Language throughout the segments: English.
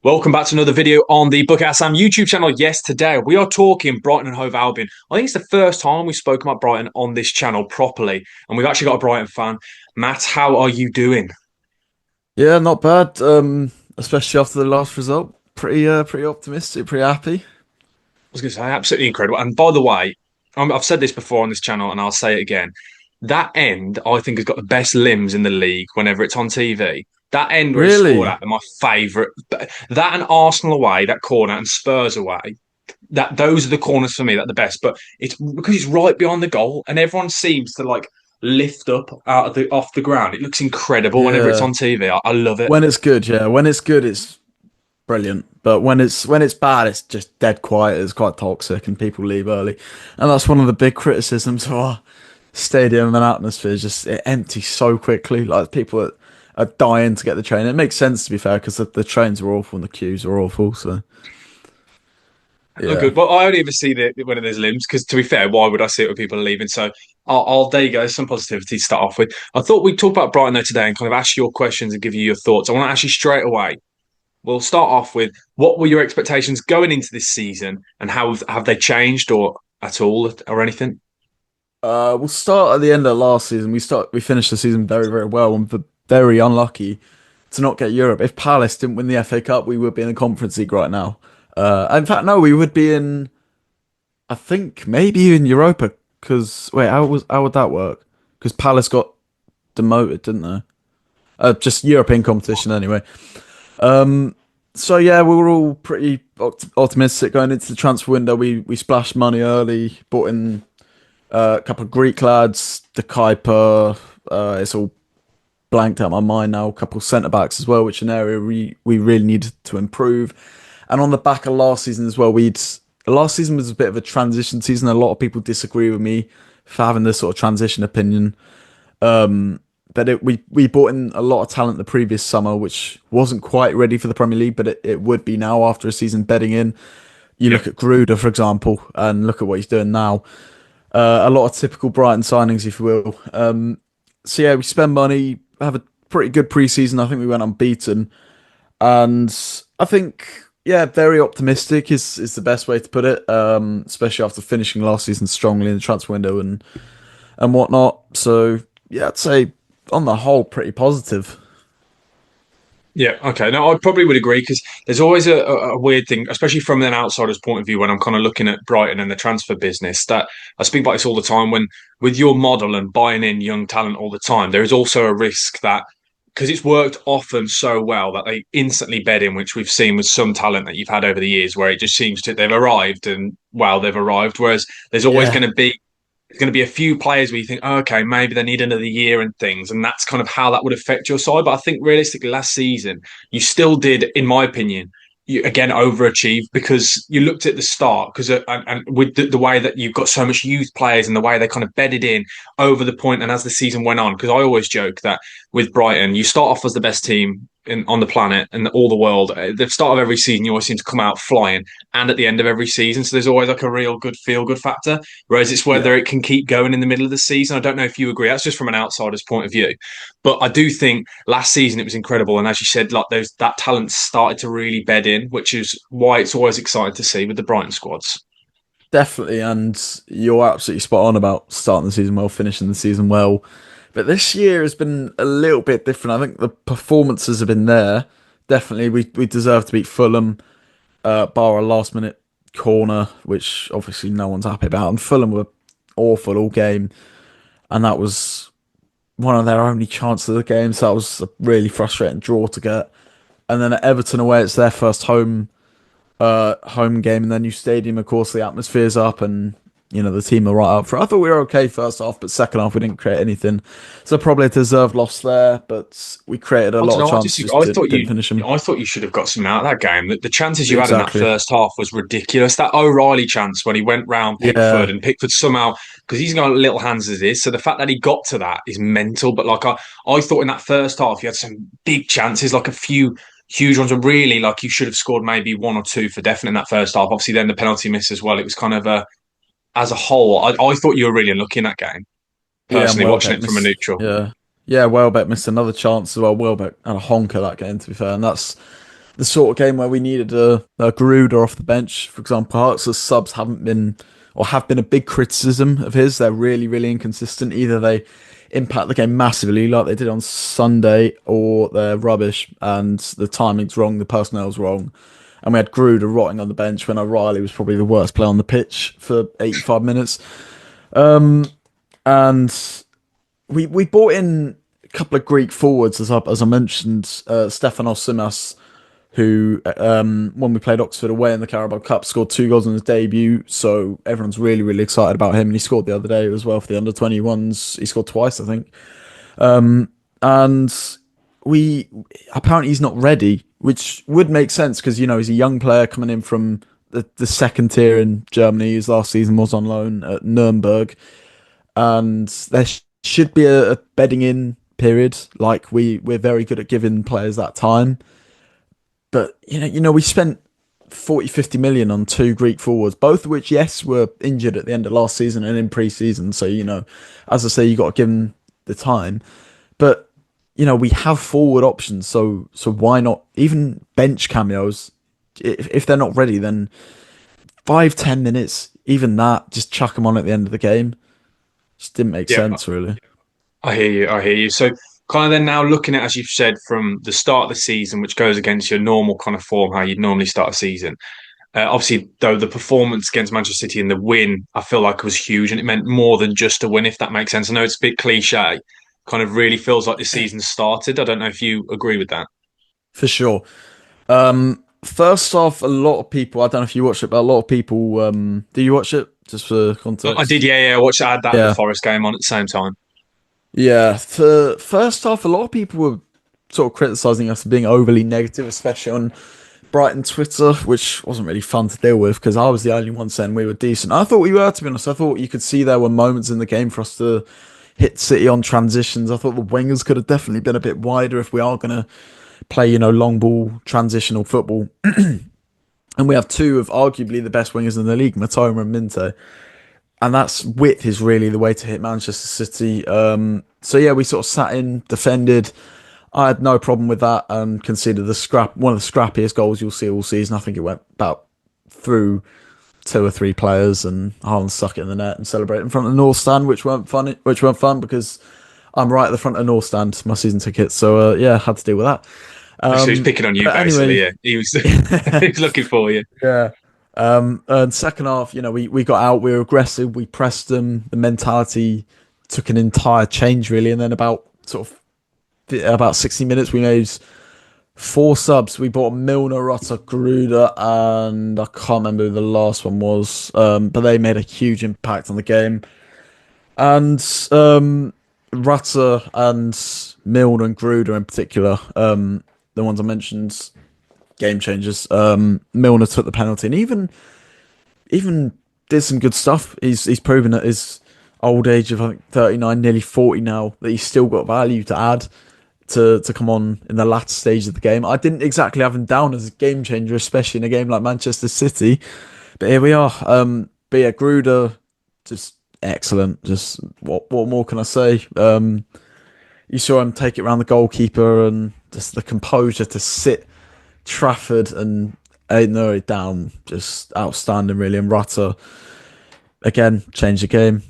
Welcome back to another video on the BucketHatSam YouTube channel. Yes, today we are talking Brighton and Hove Albion. I think it's the first time we've spoken about Brighton on this channel properly, and we've actually got a Brighton fan. Matt, how are you doing? Yeah, not bad. Especially after the last result. Pretty optimistic, pretty happy. Was going to say absolutely incredible. And by the way, I've said this before on this channel, and I'll say it again. That end, I think, has got the best limbs in the league whenever it's on TV. That end where he scored Really? at, are my favourite. That and Arsenal away, that corner, and Spurs away. That those are the corners for me that are the best. But it's because it's right behind the goal, and everyone seems to like lift up out of the off the ground. It looks incredible whenever it's Yeah. on TV. I love it. When it's good, yeah. When it's good, it's brilliant. But when it's bad, it's just dead quiet. It's quite toxic, and people leave early. And that's one of the big criticisms of our stadium and atmosphere. Is just it empties so quickly. Like people are dying to get the train. It makes sense to be fair because the trains are awful and the queues are awful. So Look yeah. good, but I only ever see the when there's limbs because, to be fair, why would I see it when people are leaving? So, there you go. Some positivity to start off with. I thought we'd talk about Brighton though today and kind of ask your questions and give you your thoughts. I want to ask you straight away. We'll start off with what were your expectations going into this season, and how have they changed or at all or anything? We'll start at the end of last season. We finished the season very, very well and were very unlucky to not get Europe. If Palace didn't win the FA Cup, we would be in the Conference League right now. In fact, no, we would be in. I think maybe in Europa. Because wait, how would that work? Because Palace got demoted, didn't they? Just European competition anyway. So yeah, we were all pretty optimistic going into the transfer window. We splashed money early, bought in a couple of Greek lads, the Kuiper. It's all blanked out my mind now. A couple of centre backs as well, which is an area we really needed to improve. And on the back of last season as well, we'd last season was a bit of a transition season. A lot of people disagree with me for having this sort of transition opinion. But we brought in a lot of talent the previous summer, which wasn't quite ready for the Premier League, but it would be now after a season bedding in. You Yeah. look at Gruda, for example, and look at what he's doing now. A lot of typical Brighton signings, if you will. So yeah, we spend money, have a pretty good preseason. I think we went unbeaten, and I think yeah, very optimistic is the best way to put it. Especially after finishing last season strongly in the transfer window and whatnot. So yeah, I'd say on the whole pretty positive. Yeah, okay. No, I probably would agree because there's always a weird thing, especially from an outsider's point of view, when I'm kind of looking at Brighton and the transfer business. That I speak about this all the time. When with your model and buying in young talent all the time, there is also a risk that because it's worked often so well that they instantly bed in, which we've seen with some talent that you've had over the years, where it just seems to they've arrived and wow, they've arrived. Whereas there's always Yeah, going to be there's going to be a few players where you think, oh, okay, maybe they need another year and things, and that's kind of how that would affect your side. But I think realistically, last season you still did, in my opinion, you again overachieved because you looked at the start because and with the way that you've got so much youth players and the way they kind of bedded in over the point and as the season went on. Because I always joke that with Brighton, you start off as the best team on the planet and all the world. At the start of every season, you always seem to come out flying, and at the end of every season, so there's always like a real good feel good factor. Whereas it's yeah. whether it can keep going in the middle of the season. I don't know if you agree. That's just from an outsider's point of view. But I do think last season it was incredible. And as you said, like those that talent started to really bed in, which is why it's always exciting to see with the Brighton squads. Definitely, and you're absolutely spot on about starting the season well, finishing the season well. But this year has been a little bit different. I think the performances have been there. Definitely, we deserve to beat Fulham, bar a last minute corner, which obviously no one's happy about. And Fulham were awful all game, and that was one of their only chances of the game. So that was a really frustrating draw to get. And then at Everton away, it's their first home game in their new stadium. Of course, the atmosphere's up, and the team are right up for it. I thought we were okay first half, but second half we didn't create anything, so probably a deserved loss there. But we created a I don't lot of know. chances, just didn't finish them. I thought you should have got something out of that game. The chances you had in that Exactly. first half was ridiculous. That O'Reilly chance when he went round Pickford Yeah, and Pickford somehow because he's got little hands as it is. So the fact that he got to that is mental. But I thought in that first half you had some big chances, like a few huge ones, and really like you should have scored maybe one or two for definite in that first half. Obviously, then the penalty miss as well. It was kind of a as a whole. I thought you were really unlucky in that game. yeah, and Personally, watching Welbeck it from a missed. neutral. Yeah, Welbeck missed another chance as well. Welbeck had a honker that game, to be fair, and that's the sort of game where we needed a Gruda off the bench. For example, Hearts' subs haven't been or have been a big criticism of his. They're really, really inconsistent. Either they impact the game massively, like they did on Sunday, or they're rubbish and the timing's wrong, the personnel's wrong. And we had Gruda rotting on the bench when O'Reilly was probably the worst player on the pitch for 85 minutes. And we brought in a couple of Greek forwards, as I mentioned, Stefanos Simas, who, when we played Oxford away in the Carabao Cup, scored 2 goals in his debut. So everyone's really, really excited about him. And he scored the other day as well for the under-21s. He scored twice, I think. And we apparently he's not ready, which would make sense because, he's a young player coming in from the second tier in Germany. His last season was on loan at Nuremberg. And there should be a bedding in period. Like we're very good at giving players that time. But, we spent 40, 50 million on 2 Greek forwards, both of which, yes, were injured at the end of last season and in pre-season. So, as I say, you got to give them the time. But, we have forward options. So why not even bench cameos? If they're not ready, then 5, 10 minutes, even that, just chuck them on at the end of the game. Just didn't make Yeah, sense, really. I hear you. I hear you. So, kind of then now looking at, as you've said, from the start of the season, which goes against your normal kind of form, how you'd normally start a season. Obviously, though, the performance against Manchester City and the win, I feel like was huge, and it meant more than just a win, if that makes sense. I know it's a bit cliche, kind of really feels like the season started. I don't know if you agree with that. For sure. First off, a lot of people, I don't know if you watched it, but a lot of people, do you watch it? Just for I context. did, yeah. I had that and the Yeah. Forest game on at the same time. Yeah. For first off, a lot of people were sort of criticizing us for being overly negative, especially on Brighton Twitter, which wasn't really fun to deal with because I was the only one saying we were decent. I thought we were, to be honest. I thought you could see there were moments in the game for us to hit City on transitions. I thought the wingers could have definitely been a bit wider if we are going to play, long ball transitional football. And we have two of arguably the best wingers in the league, Matoma and Minte. And that's width is really the way to hit Manchester City. So yeah, we sort of sat in, defended. I had no problem with that and conceded one of the scrappiest goals you'll see all season. I think it went about through 2 or 3 players, and Haaland stuck it in the net and celebrated in front of the North Stand, which weren't fun because I'm right at the front of the North Stand, my season ticket. So yeah, had to deal with that. So he was picking on you, But basically. anyway, Yeah, he was, he was looking for you. yeah. And second half, we got out, we were aggressive, we pressed them. The mentality took an entire change really, and then about 60 minutes, we made 4 subs. We bought Milner, Rutter, Gruda, and I can't remember who the last one was. But they made a huge impact on the game. And Rutter and Milner and Gruda in particular, the ones I mentioned, game changers. Milner took the penalty and even did some good stuff. He's proven at his old age of I think 39, nearly 40 now, that he's still got value to add to come on in the latter stage of the game. I didn't exactly have him down as a game changer, especially in a game like Manchester City. But here we are. But yeah, Gruda, just excellent. Just what more can I say? You saw him take it around the goalkeeper and just the composure to sit Trafford and Aiden down, just outstanding, really. And Rutter, again, changed the game.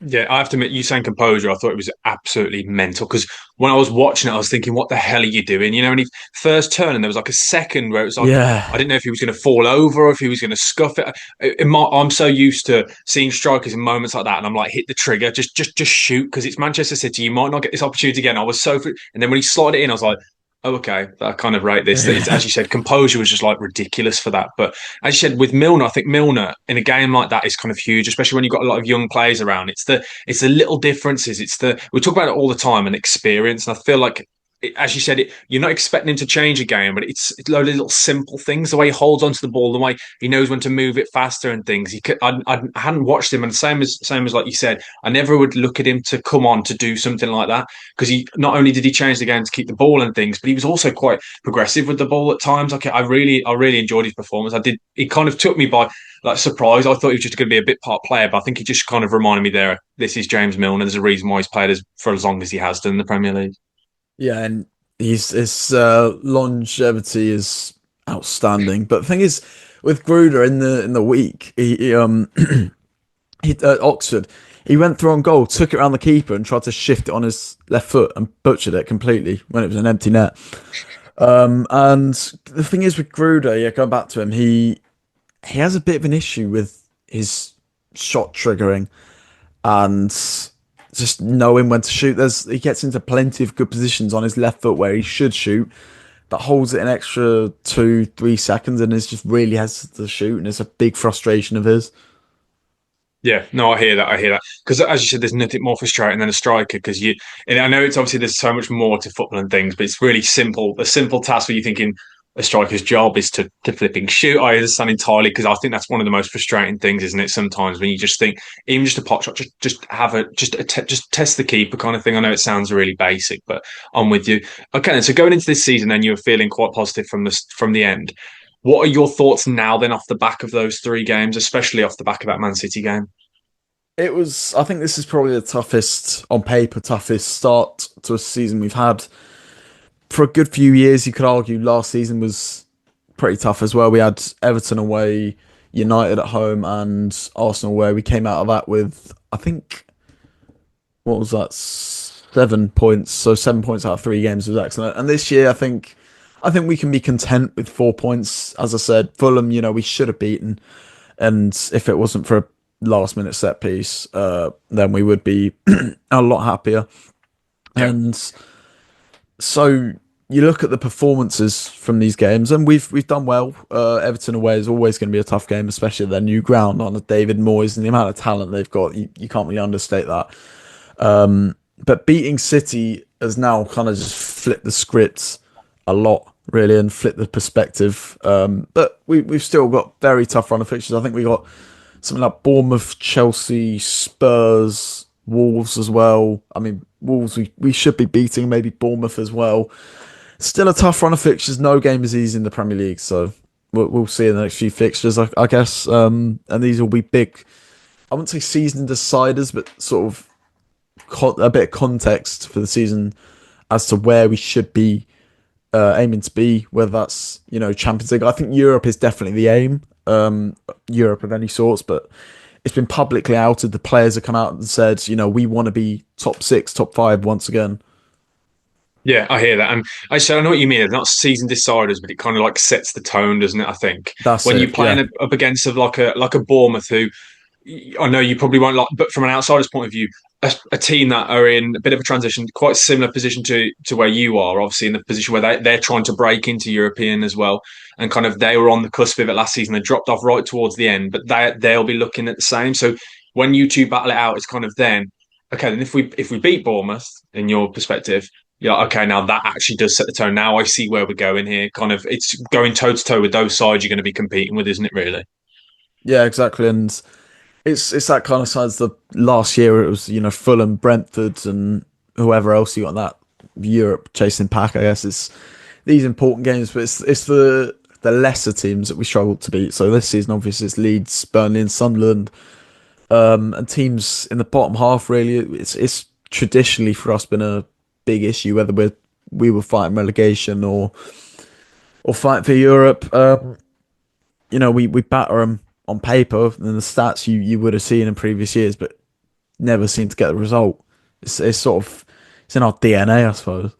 Yeah, I have to admit, you saying composure, I thought it was absolutely mental because when I was watching it, I was thinking, what the hell are you doing? When he first turned and there was like a second where it was like, Yeah, I didn't know if he was going to fall over or if he was going to scuff it. I'm so used to seeing strikers in moments like that, and I'm like, hit the trigger, just shoot because it's Manchester City. You might not get this opportunity again. I was and then when he slotted it in, I was like, oh, okay, I kind of rate this. It's, as you said, composure was just like ridiculous for that. But as you said, with Milner, I think Milner in a game like that is kind of huge, especially when you've got a lot of young players around. It's the little differences. We talk about it all the time and experience. And I feel like, as you said, you're not expecting him to change a game, but it's a load of little simple things. The way he holds onto the ball, the way he knows when to move it faster and things. I hadn't watched him, and same as like you said, I never would look at him to come on to do something like that because he not only did he change the game to keep the ball and things, but he was also quite progressive with the ball at times. Like I really enjoyed his performance. I did. It kind of took me by like surprise. I thought he was just going to be a bit part player, but I think he just kind of reminded me there. This is James Milner. There's a reason why he's played for as long as he has done in the Premier League. yeah, and his longevity is outstanding. But the thing is, with Gruda in the week, he Oxford, he went through on goal, took it around the keeper, and tried to shift it on his left foot and butchered it completely when it was an empty net. And the thing is with Gruda, yeah, going back to him, he has a bit of an issue with his shot triggering and just knowing when to shoot. He gets into plenty of good positions on his left foot where he should shoot, that holds it an extra 2, 3 seconds and is just really hesitant to shoot, and it's a big frustration of his. Yeah, no, I hear that. I hear that because, as you said, there's nothing more frustrating than a striker because you. And I know it's obviously there's so much more to football and things, but it's really simple. A simple task where you're thinking a striker's job is to flipping shoot. I understand entirely because I think that's one of the most frustrating things, isn't it? Sometimes when you just think even just a pot shot, just have a just test the keeper kind of thing. I know it sounds really basic, but I'm with you. Okay, then, so going into this season, then you were feeling quite positive from the end. What are your thoughts now then off the back of those three games, especially off the back of that Man City game? It was, I think this is probably the toughest, on paper, toughest start to a season we've had for a good few years. You could argue last season was pretty tough as well. We had Everton away, United at home, and Arsenal away. We came out of that with, I think, what was that, 7 points. So 7 points out of 3 games was excellent. And this year, I think we can be content with 4 points. As I said, Fulham, we should have beaten, and if it wasn't for a last minute set piece, then we would be a lot happier. Yeah. And so you look at the performances from these games, and we've done well. Everton away is always going to be a tough game, especially their new ground on David Moyes and the amount of talent they've got. You can't really understate that. But beating City has now kind of just flipped the script a lot, really, and flipped the perspective. But we've still got very tough run of fixtures. I think we got something like Bournemouth, Chelsea, Spurs, Wolves as well. I mean, Wolves we should be beating, maybe Bournemouth as well. Still a tough run of fixtures. No game is easy in the Premier League, so we'll see in the next few fixtures, I guess. And these will be big. I wouldn't say season deciders, but sort of a bit of context for the season as to where we should be aiming to be. Whether that's Champions League. I think Europe is definitely the aim. Europe of any sorts, but it's been publicly outed. The players have come out and said, we want to be top 6, top 5 once again. Yeah, I hear that, and I know what you mean. It's not season deciders, but it kind of like sets the tone, doesn't it? I think That's when you're it. Yeah. playing up against like a Bournemouth, who I know you probably won't like, but from an outsider's point of view, a team that are in a bit of a transition, quite similar position to where you are, obviously in the position where they're trying to break into European as well, and kind of they were on the cusp of it last season. They dropped off right towards the end, but they'll be looking at the same. So when you two battle it out, it's kind of then okay. Then if we beat Bournemouth, in your perspective, yeah, okay, now that actually does set the tone. Now I see where we're going here. Kind of, it's going toe to toe with those sides you're going to be competing with, isn't it? Really? Yeah, exactly. And it's that kind of size. The last year it was Fulham, Brentford, and whoever else you got in that Europe chasing pack. I guess it's these important games, but it's the lesser teams that we struggled to beat. So this season, obviously, it's Leeds, Burnley, and Sunderland, and teams in the bottom half. Really, it's traditionally for us been a big issue whether we were fighting relegation or fighting for Europe. We batter them on paper and the stats you would have seen in previous years, but never seem to get the result. It's sort of it's in our DNA, I suppose.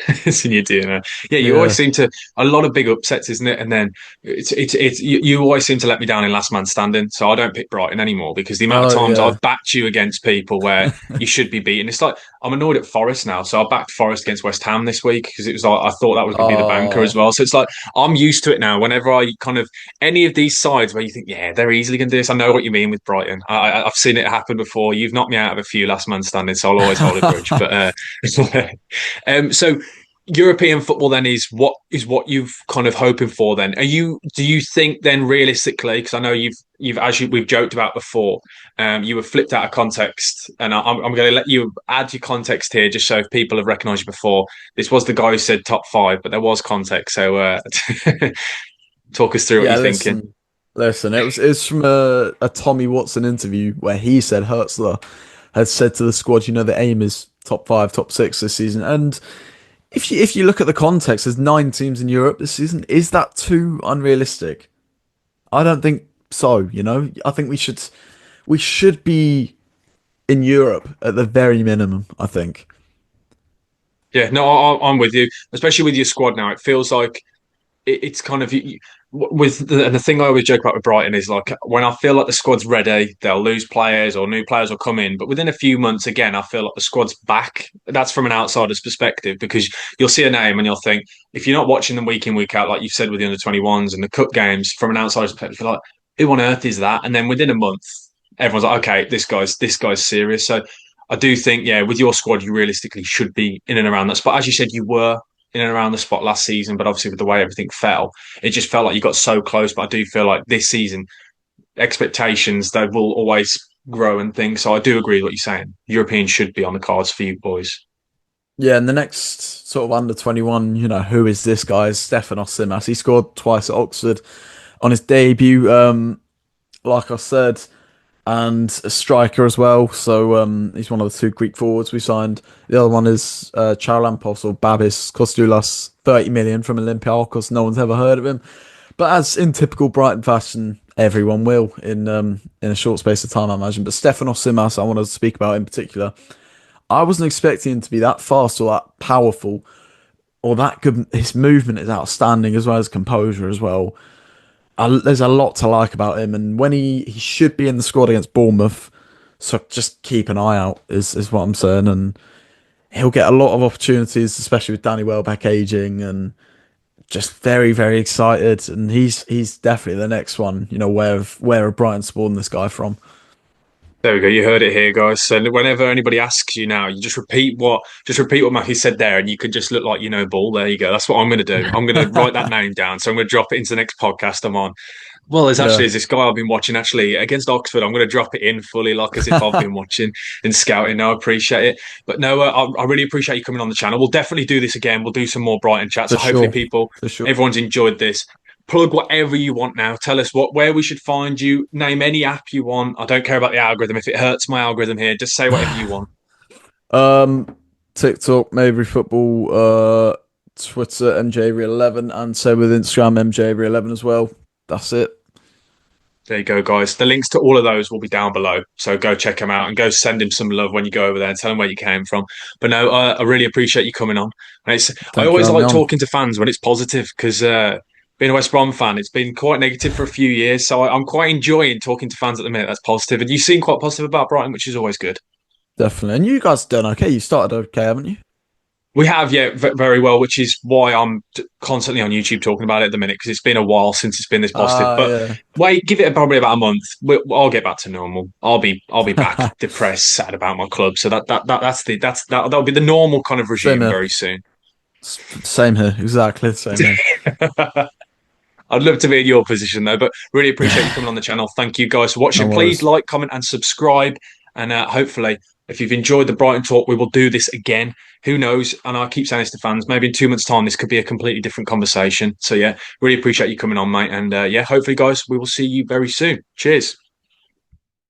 It's in your DNA. Yeah, you always Yeah. seem to a lot of big upsets, isn't it? And then you always seem to let me down in last man standing. So I don't pick Brighton anymore because the amount of Oh times yeah. I've backed you against people where you should be beaten. It's like I'm annoyed at Forest now. So I backed Forest against West Ham this week because it was like I thought that was going to be the banker as Oh, well. So it's like I'm used to it now. Whenever I kind of any of these sides where you think, yeah, they're easily going to do this. I know what you mean with Brighton. I've seen it happen before. You've knocked me out of a few last man standing, so I'll always hold a grudge. But so European football then is what you've kind of hoping for then. Do you think then realistically, because I know we've joked about before, you were flipped out of context, and I'm going to let you add your context here just so if people have recognised you before, this was the guy who said top 5, but there was context. So talk us through what yeah. you're thinking. Listen. It was from a Tommy Watson interview where he said Hertzler had said to the squad, the aim is top 5, top 6 this season, and if you look at the context, there's 9 teams in Europe this season. Is that too unrealistic? I don't think so. I think we should be in Europe at the very minimum. I think. Yeah, no, I'm with you, especially with your squad now. It feels like it's kind of with the thing I always joke about with Brighton is like when I feel like the squad's ready, they'll lose players or new players will come in. But within a few months, again, I feel like the squad's back. That's from an outsider's perspective because you'll see a name and you'll think if you're not watching them week in week out, like you've said with the under 21s and the cup games, from an outsider's perspective, you're like, who on earth is that? And then within a month, everyone's like, okay, this guy's serious. So I do think, yeah, with your squad, you realistically should be in and around that spot. As you said, you were in and around the spot last season, but obviously with the way everything fell, it just felt like you got so close. But I do feel like this season, expectations they will always grow and things. So I do agree with what you're saying. Europeans should be on the cards for you boys. Yeah, and the next sort of under 21, who is this guy? Is Stefanos Simas. He scored twice at Oxford on his debut. Like I said, and a striker as well. So he's one of the two Greek forwards we signed. The other one is Charalampos or Babis Kostoulas, 30 million from Olympiacos. No one's ever heard of him. But as in typical Brighton fashion, everyone will in a short space of time, I imagine. But Stefanos Simas, I want to speak about in particular. I wasn't expecting him to be that fast or that powerful or that good. His movement is outstanding as well as composure as well. There's a lot to like about him, and when he should be in the squad against Bournemouth, so just keep an eye out is what I'm saying, and he'll get a lot of opportunities, especially with Danny Welbeck aging, and just very very excited, and he's definitely the next one. Where have Brighton spawned this guy from? There we go. You heard it here, guys. So whenever anybody asks you now, you just repeat what Matthew said there, and you can just look like you know ball. There you go. That's what I'm going to do. I'm going to write that name down. So I'm going to drop it into the next podcast I'm on. Well, Yeah, there's this guy I've been watching actually against Oxford. I'm going to drop it in fully, like as if I've been watching and scouting. No, I appreciate it. But no, I really appreciate you coming on the channel. We'll definitely do this again. We'll do some more Brighton chats. for So hopefully, sure, people, for sure. everyone's enjoyed this. Plug whatever you want now. Tell us where we should find you. Name any app you want. I don't care about the algorithm. If it hurts my algorithm here, just say whatever you want. Um, TikTok, Maveryftbl, Twitter, MJavery11, and so with Instagram, MJavery11 as well. That's it. There you go, guys. The links to all of those will be down below. So go check them out and go send him some love when you go over there and tell him where you came from. But no, I really appreciate you coming on. And I Thank you for always having me like on. talking to fans when it's positive because being a West Brom fan, it's been quite negative for a few years. So I'm quite enjoying talking to fans at the minute. That's positive. And you seem quite positive about Brighton, which is always good. Definitely. And you guys done okay. You started okay, haven't you? We have, yeah, very well, which is why I'm constantly on YouTube talking about it at the minute because it's been a while since it's been this positive. Ah, But yeah. wait, give it probably about a month. I'll get back to normal. I'll be back depressed, sad about my club. So that'll be the normal kind of Same regime here. very soon. Same here. Exactly the same here. I'd love to be in your position though, but really appreciate you coming on the channel. Thank you guys for No watching. Please worries. like, comment, and subscribe. And hopefully, if you've enjoyed the Brighton talk, we will do this again. Who knows? And I keep saying this to fans. Maybe in 2 months' time, this could be a completely different conversation. So yeah, really appreciate you coming on, mate. And yeah, hopefully, guys, we will see you very soon. Cheers.